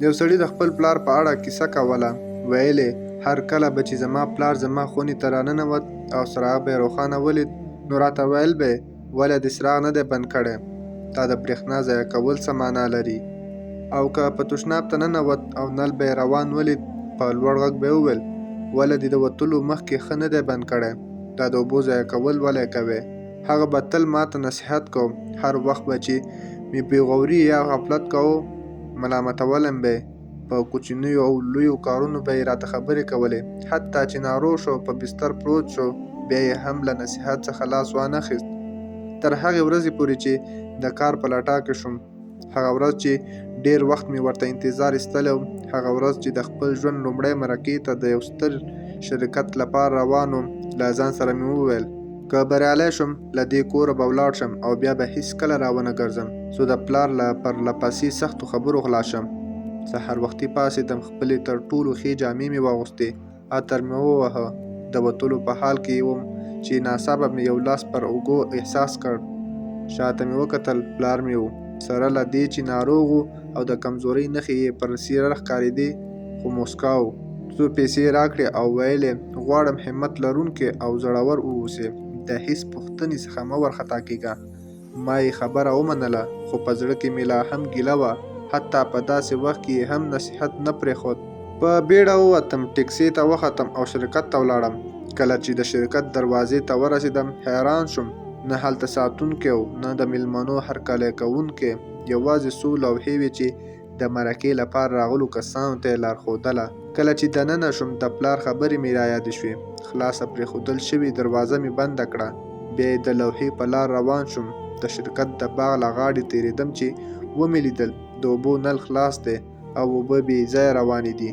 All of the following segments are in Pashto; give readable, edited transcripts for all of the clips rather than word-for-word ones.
یو سړي د خپل پلار په اړه کیسه کوله. ویلې هر کله به چې زما پلار زما خونې ته راننوت او څراغ به یې روښانه ولید، نو راته ویل به یې ولې دې څراغ نه دی بند کړی؟ دا د برېښنا ضایع کول څه معنا لري؟ او که په تشناب ته ننوت او نل به یې روان ولید، په لوړ غږ به یې وویل ولې دې د وتلو مخکې ښه نه دی بند کړی؟ دا د اوبو ضایع کول ولې کوې؟ هغه به تل ماته نصیحت کو. هر وخت به چې مې بېغوري یا غفلت کوو، ملامتولم به یې. په کوچنیو او لویو کارونو به یې راته خبرې کولې. حتی چې ناروغ شو، په بستر پروت شو، بیا یې هم له نصیحت څخه لاس وانخیست. تر هغې ورځې پورې چې د کار په لټه کې شوم. هغه ورځ چې ډېر وخت مې ورته انتظار ایستلی و، هغه ورځ چې د خپل ژوند لومړۍ مرکې ته د یو ستر شرکت لپاره روان وم. له ځان سره مې وویل که بریالی شم، له دې کوره به ولاړ شم او بیا به هیڅکله راونه ګرځم، څو د پلار له پرله پسې سختو خبرو خلاص شم. سهار وختي پاڅېدم، خپلې تر ټولو ښې جامې مې واغوستې، عطر مې ووهه. د وتلو په حال کې وم چې ناڅاپه مې یو لاس پر اوږو احساس کړ. شاته مې وکتل، پلار مې و. سره له دې چې ناروغ و او د کمزورۍ نښې یې پر څېره ښکارېدې، خو موسکا و. څو پیسې راکړې او ویل یې غواړم همت لرونکی او زړور واوسې، د هېڅ پوښتنې څخه مه وارخطا کېږه. ما یې خبره ومنله، خو په زړه کې مې لا هم ګیله وه. حتی په داسې وخت کې هم نصیحت نه پرېښود. په بیړه ووتم، ټکسي ته وختم او شرکت ته ولاړم. کله چې د شرکت دروازې ته ورسېدم، حیران شوم. نه هلته ساتونکی و، نه د میلمنو هرکلی کوونکی. یوازې څو لوحې وې چې د مرکې لپاره راغلو کسانو ته یې لارښودله. کله چې دننه شوم، د پلار خبرې مې رایادې شوې. خلاصه پرېښودل شوې دروازه مې بنده کړه. بیا یې د لوحې په لار روان شوم. د شرکت د باغ له غاړې تېرېدم چې ومې لیدل د اوبو نل خلاص دی او اوبه بې ځایه روانې دي.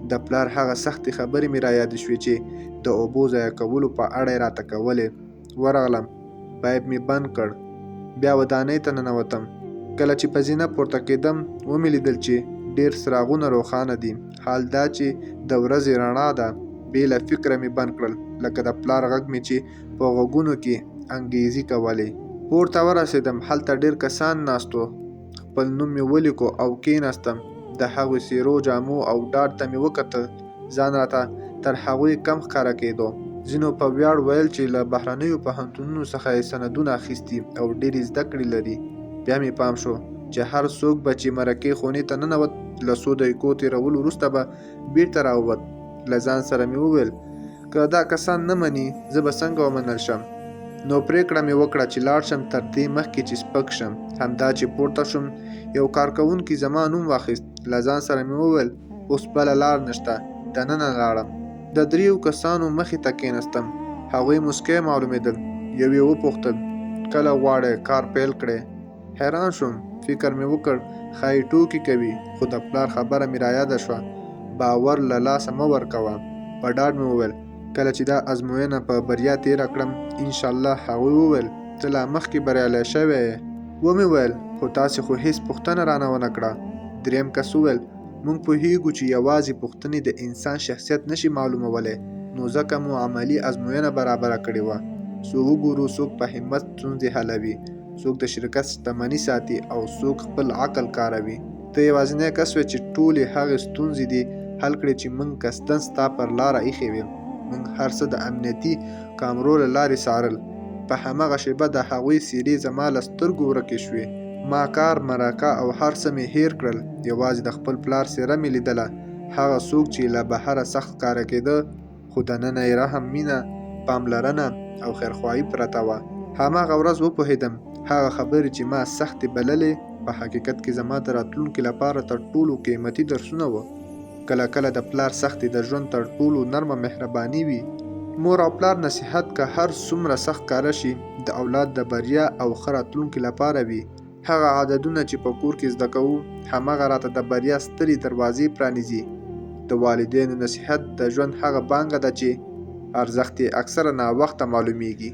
د پلار هغه سختې خبرې مې رایادې شوې چې د اوبو ضایع کولو په اړه یې راته کولې. ورغلم، پایپ مې بند کړ. بیا ودانۍ ته ننوتم. کله چې په زینه پورته کېدم، ومې لیدل چې ډېر څراغونه روښانه دي. حال دا چې د ورځې رڼا ده. بې له فکره مې بند کړل، لکه د پلار غږ مې چې په غوږونو کې انګېزې کولې. پورته ورسېدم، هلته ډېر کسان ناست وو. خپل نوم مې ولیکو او کېناستم. د هغوی څېرو، جامو او ډاډ ته مې وکتل. ځان راته تر هغوی کم ښکاره کېدو. ځینو په ویاړ ویل چې له بهرنیو پوهنتونونو څخه یې سندونه اخیستي او ډېرې زده کړې لري. بیا مې پام شو چې هر څوک به چې مرکې خونې ته ننوت، له څو دقیقو تېرولو وروسته به بېرته راووت. له ځان سره مې وویل که دا کسان نه مني، زه به څنګه ومنل شم؟ نو پرېکړه مې وکړه چې لاړ شم تر دې مخکې چې سپک شم. همدا چې پورته شوم، یو کارکوونکي زما نوم واخیست. له ځان سره مې وویل اوس بله لار نشته. دننه لاړم. د 3 کسانو مخې ته کېناستم. هغوی موسکی معلومېدل. یو یې وپوښتل کله غواړئ کار پیل کړئ؟ حیران شوم. فکر مې وکړ ښایي ټوکې کوي، خو د پلار خبره مې رایاده شوه. باور له لاسه مه ورکوه. په ډاډ مې وویل کله چې دا ازموینه په بریا تېره کړم انشاءالله. هغوی وویل ته لا مخکې بریالی شوی یې. ومې ویل خو تاسې خو هېڅ پوښتنه رانه ونه کړه. دریم کس وویل موږ پوهیږو چې یوازې پوښتنې د انسان شخصیت نشي معلومولی، نو ځکه مو عملي ازموینه برابره کړې وه. څو وګورو څوک په همت ستونزې حلوي، څوک د شرکت شتمني ساتي او څوک خپل عقل کاروي. ته یوازینی کس وې چې ټولې هغې ستونزې دې حل کړې چې موږ قصداً ستا پر لاره ایښې وې. موږ هر څه د امنیتي کامرو له لارې څارل. په هماغه شېبه د هغوی څېرې زما له سترګو ورکې شوې. ما کار، مرکه او هر څه مې هېر کړل. یوازې د خپل پلار څېره مې لیدله، هغه څوک چې له بهره سخت ښکاره کېده، خو دننه یې رحم، مینه، پاملرنه او خیرخواهي پرته وه. هماغه ورځ وپوهېدم هغه خبرې چې ما سختې بللې په حقیقت کې زما د راتلونکي لپاره تر ټولو قیمتي درسونه وه. کله کله د پلار سختې د ژوند تر ټولو نرمه مهرباني وي. مور او پلار نصیحت که هر څومره سخت کاره شي، د اولاد د بریا او ښه راتلونکي لپاره وي. هغه عادتونه چې په کور کې زده کوو، هماغه راته د بریا سترې دروازې پرانیزي. د والدینو نصیحت د ژوند هغه پانګه ده چې ارزښت یې اکثره ناوخته معلومیږي.